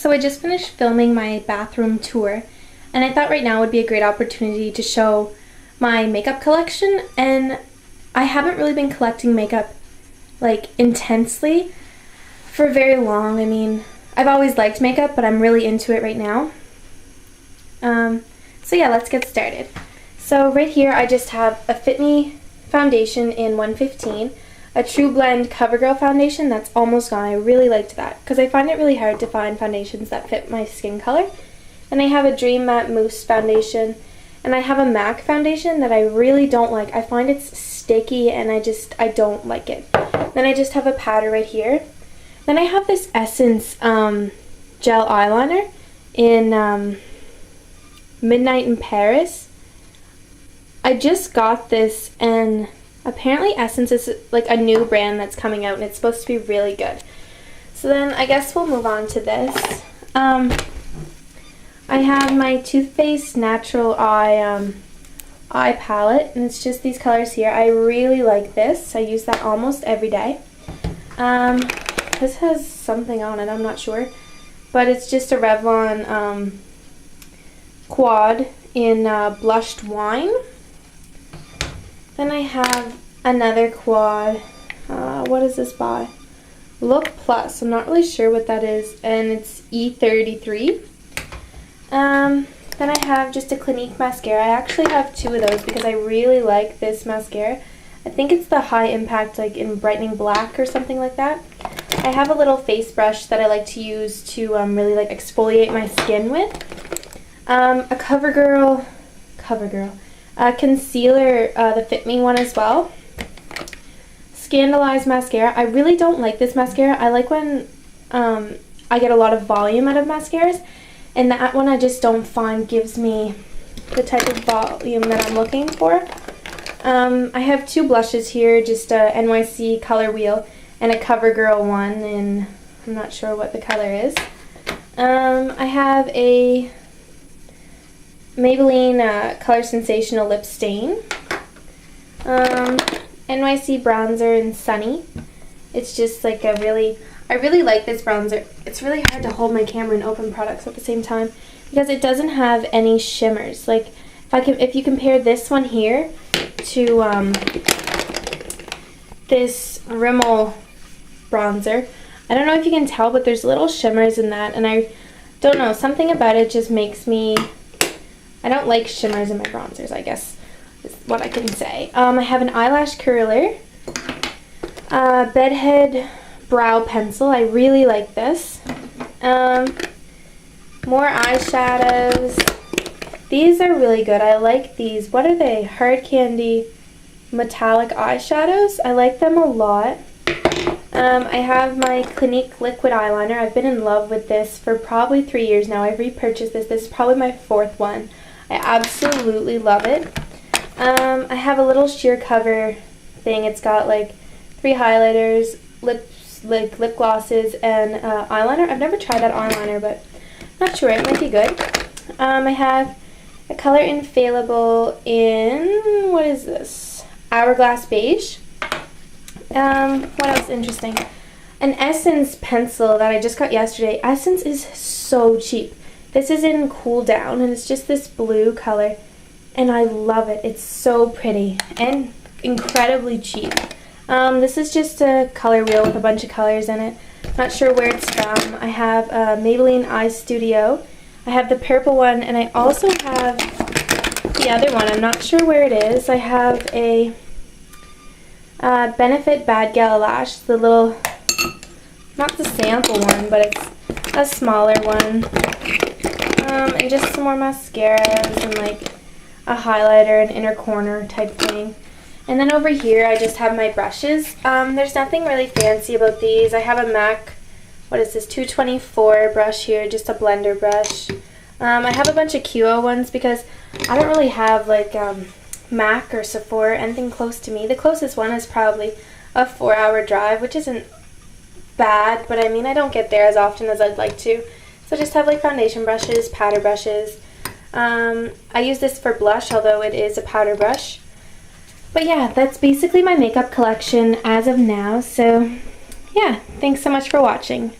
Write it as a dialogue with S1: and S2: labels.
S1: So I just finished filming my bathroom tour, and I thought right now would be a great opportunity to show my makeup collection. And I haven't really been collecting makeup like intensely for very long. I mean, I've always liked makeup, but I'm really into it right now. So yeah, let's get started. So right here I just have a Fit Me foundation in 115, a True Blend CoverGirl foundation that's almost gone. I really liked that because I find it really hard to find foundations that fit my skin color. And I have a Dream Matte Mousse foundation, and I have a MAC foundation that I really don't like. I find it's sticky and I don't like it. Then I just have a powder right here. Then I have this Essence gel eyeliner in Midnight in Paris. I just got this, and apparently Essence is like a new brand that's coming out and it's supposed to be really good. So then I guess we'll move on to this. I have my Too Faced Natural Eye palette, and it's just these colors here. I really like this. I use that almost every day. This has something on it, I'm not sure, but it's just a Revlon quad in Blushed Wine. Then I have another quad. What is this by? Look Plus. I'm not really sure what that is, and it's E33. Then I have just a Clinique mascara. I actually have two of those because I really like this mascara. I think it's the High Impact, like in Brightening Black or something like that. I have a little face brush that I like to use to really like exfoliate my skin with. A CoverGirl concealer, the Fit Me one as well. Scandalized mascara. I really don't like this mascara. I like when I get a lot of volume out of mascaras, and that one I just don't find gives me the type of volume that I'm looking for. I have two blushes here, just a NYC Color Wheel and a CoverGirl one, and I'm not sure what the color is. I have a Maybelline Color Sensational Lip Stain. NYC bronzer in Sunny. It's just like I really like this bronzer. It's really hard to hold my camera and open products at the same time because it doesn't have any shimmers. Like if you compare this one here to this Rimmel bronzer, I don't know if you can tell, but there's little shimmers in that, and I don't know, something about it just makes me, I don't like shimmers in my bronzers, I guess is what I can say. I have an eyelash curler, Bedhead brow pencil. I really like this. More eyeshadows. These are really good. I like these. What are they? Hard Candy metallic eyeshadows. I like them a lot. I have my Clinique liquid eyeliner. I've been in love with this for probably 3 years now. I've repurchased this. This is probably my fourth one. I absolutely love it. I have a little sheer cover thing. It's got like 3 highlighters, lip glosses, and eyeliner. I've never tried that eyeliner, but I'm not sure. It might be good. I have a Color Infallible in, what is this? Hourglass Beige. What else interesting? An Essence pencil that I just got yesterday. Essence is so cheap. This is in Cool Down, and it's just this blue color, and I love it. It's so pretty and incredibly cheap. This is just a color wheel with a bunch of colors in it. Not sure where it's from. I have Maybelline Eye Studio. I have the purple one, and I also have the other one. I'm not sure where it is. I have a Benefit Bad Gal Lash, the little, not the sample one, but it's a smaller one. And just some more mascaras and like a highlighter, an inner corner type thing. And then over here I just have my brushes. There's nothing really fancy about these. I have a MAC, what is this, 224 brush here, just a blender brush. I have a bunch of QO ones because I don't really have like MAC or Sephora, anything close to me. The closest one is probably a 4-hour drive, which isn't bad, but I mean I don't get there as often as I'd like to. So I just have like foundation brushes, powder brushes. I use this for blush, although it is a powder brush. But yeah, that's basically my makeup collection as of now. So yeah, thanks so much for watching.